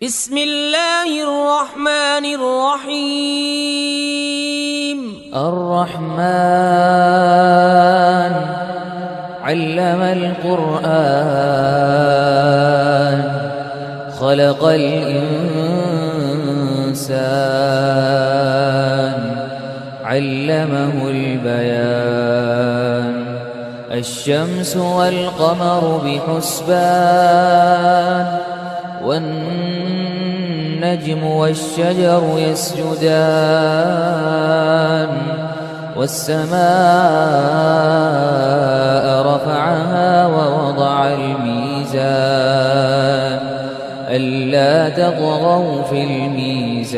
بسم الله الرحمن الرحيم. الرحمن علم القرآن خلق الإنسان علمه البيان الشمس والقمر بحسبان والنجم والشجر يسجدان والسماء رفعها ووضع الميزان ألا تطغوا في الميزان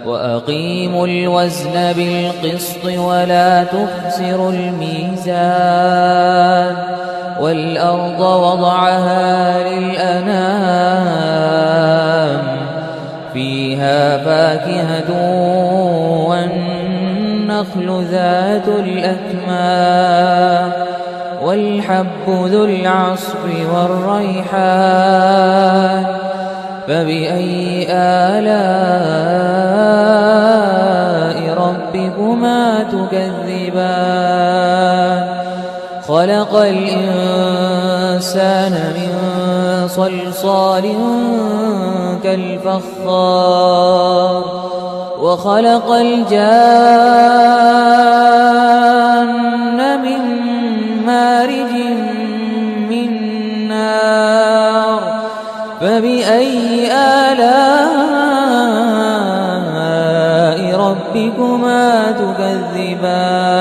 وأقيموا الوزن بالقسط ولا تخسروا الميزان والأرض وضعها للأنام فيها فاكهة والنخل ذات الأكمام والحب ذو العصف والريحان فبأي آلاء ربكما تكذبان خلق الإنسان من صلصال كالفخار وخلق الجان من مارج من نار فبأي آلاء ربكما تكذبان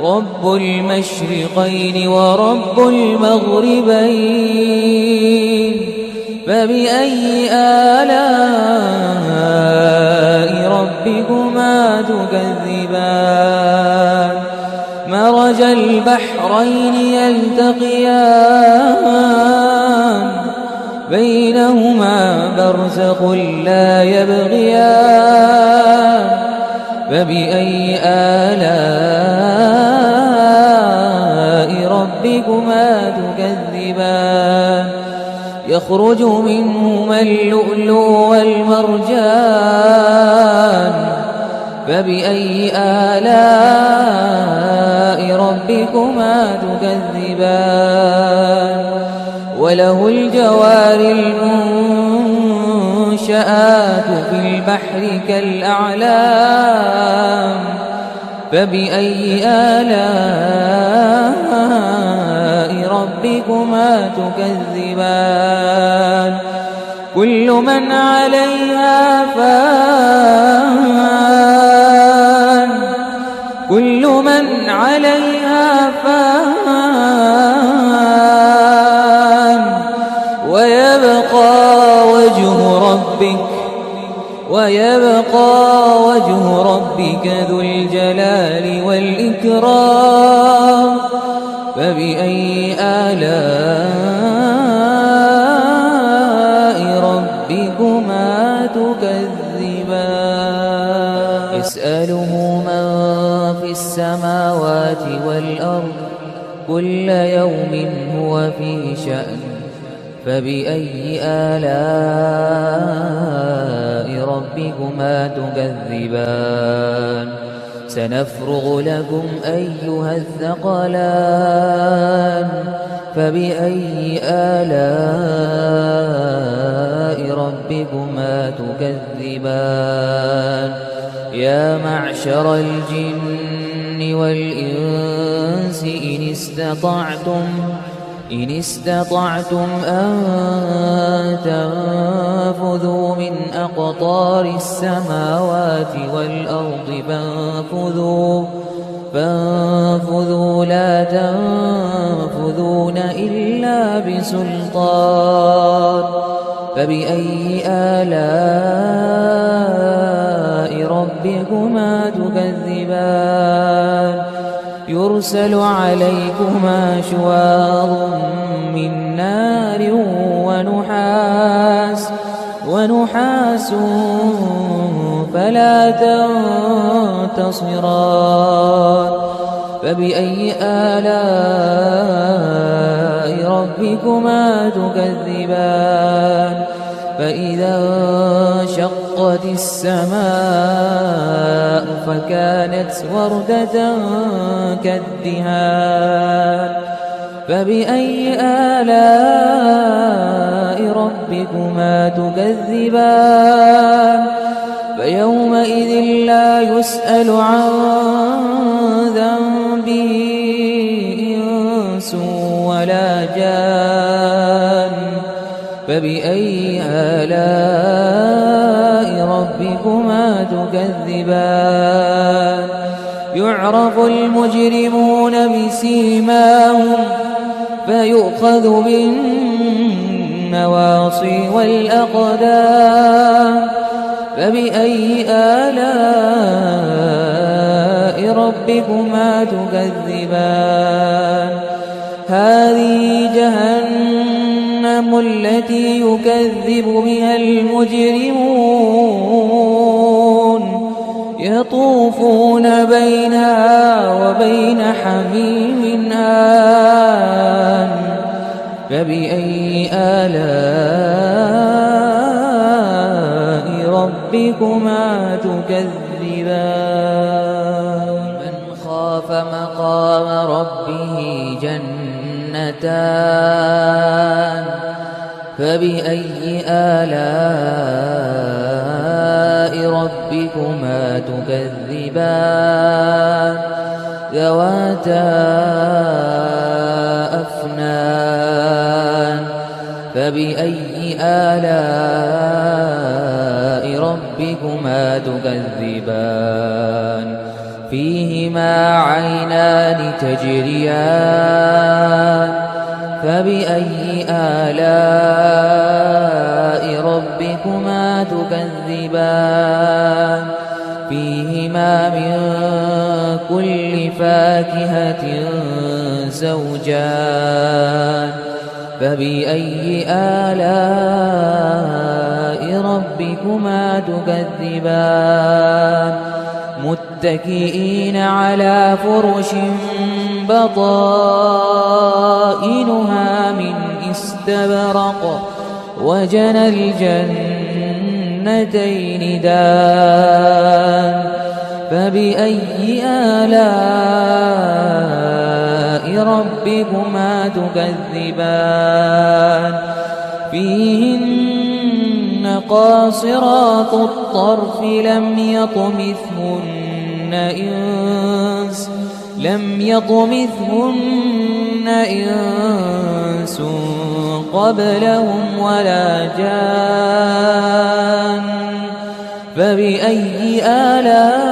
رب المشرقين ورب المغربين فبأي آلاء ربكما تكذبان مرج البحرين يلتقيان بينهما برزخ لا يبغيان فبأي آلاء ربكما تكذبان يخرج منهما اللؤلؤ والمرجان فبأي آلاء ربكما تكذبان وله الجوار المنشآت في البحر كالأعلام فبأي آلاء ربكما تكذبان كل من عليها فان كل من عليها فان ويبقى وجه ربك ذو الجلال والإكرام فبأي آلاء ربكما تكذبان يسأله من في السماوات والأرض كل يوم هو في شأن فبأي آلاء ربكما تكذبان سنفرغ لكم أيها الثقلان فبأي آلاء ربكما تكذبان يا معشر الجن والإنس إن استطعتم أن تنفذوا من أقطار السماوات والأرض فانفذوا لا تنفذون إلا بسلطان فبأي آلاء ربكما تكذبان يرسل عليكما شواظ من نار ونحاس فلا تنتصران فبأي آلاء ربكما تكذبان فإذا انشقت السماء فكانت وردة كالدهان فبأي آلاء ربكما تكذبان فيومئذ لا يسأل عن ذنبه إنس ولا جان فبأي آلاء ربكما تكذبان يعرف المجرمون بسيماهم فيؤخذ بالنواصي والأقدام فبأي آلاء ربكما تكذبان هذه جهنم التي يكذب بها المجرمون يطوفون بينها وبين حميم آن فبأي آلاء ربكما تكذبان من خاف مقام ربه جنتان فبأي آلاء ربكما تكذبان ذواتا أفنان فبأي آلاء ربكما تكذبان فيهما عينان تجريان فبأي آلاء ربكما تكذبان فيهما من كل فاكهة زوجان فبأي آلاء ربكما تكذبان متكئين على فرش بطائنها من استبرق وجنى الجنتين دان فبأي آلاء ربكما تكذبان فيهن قاصرات الطرف لم يطمثهن إنس قبلهم ولا جان فبأي آلاء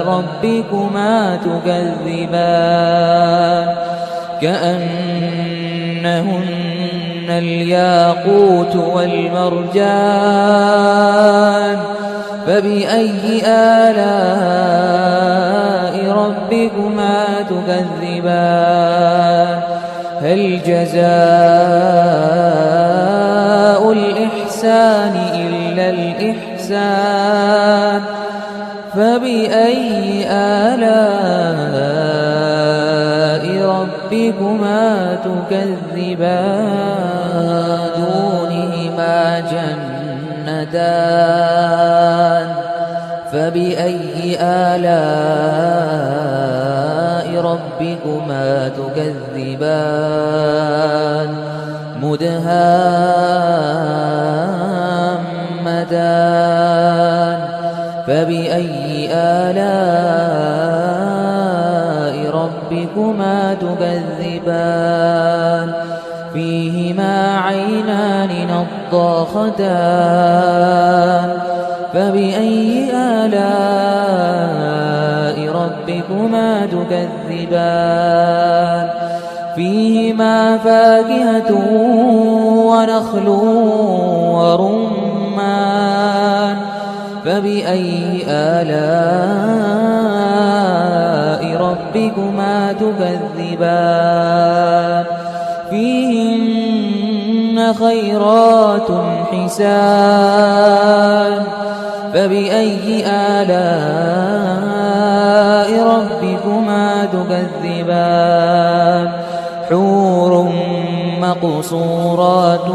ربكما تكذبان كأنهن الياقوت والمرجان فبأي آلاء ربكما تكذبان هل جزاء الإحسان إلا الإحسان فبأي آلاء ربكما تكذبان دونهما جنتان فبأي آلاء ربكما تكذبان مدهامتان فبأي آلاء ربكما تكذبان فيهما عينان نضاختان فبأي آلاء ربكما تكذبان فيهما فاكهة ونخل ورمان فبأي آلاء ربكما تكذبان فيهن خيرات حسان فبأي آلاء ربكما تكذبان حور مقصورات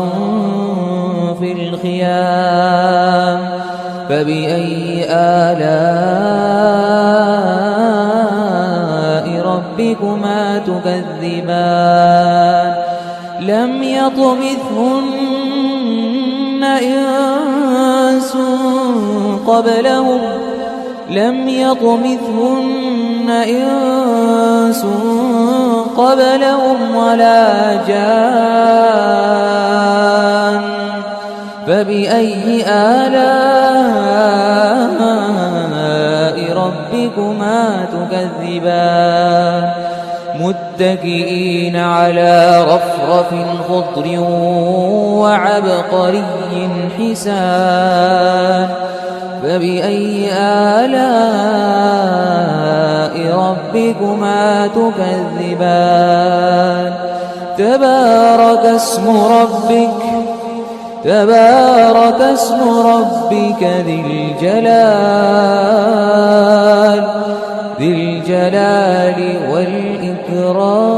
في الخيام فبأي آلاء ربكما تكذبان لم يطمثهن إنس قبلهم ولا جان فبأي آلاء ربكما تكذبان متكئين على رفرف خضر وعبقري حسان فبأي آلاء ربكما تكذبان تبارك اسم ربك ذي الجلال والإكرام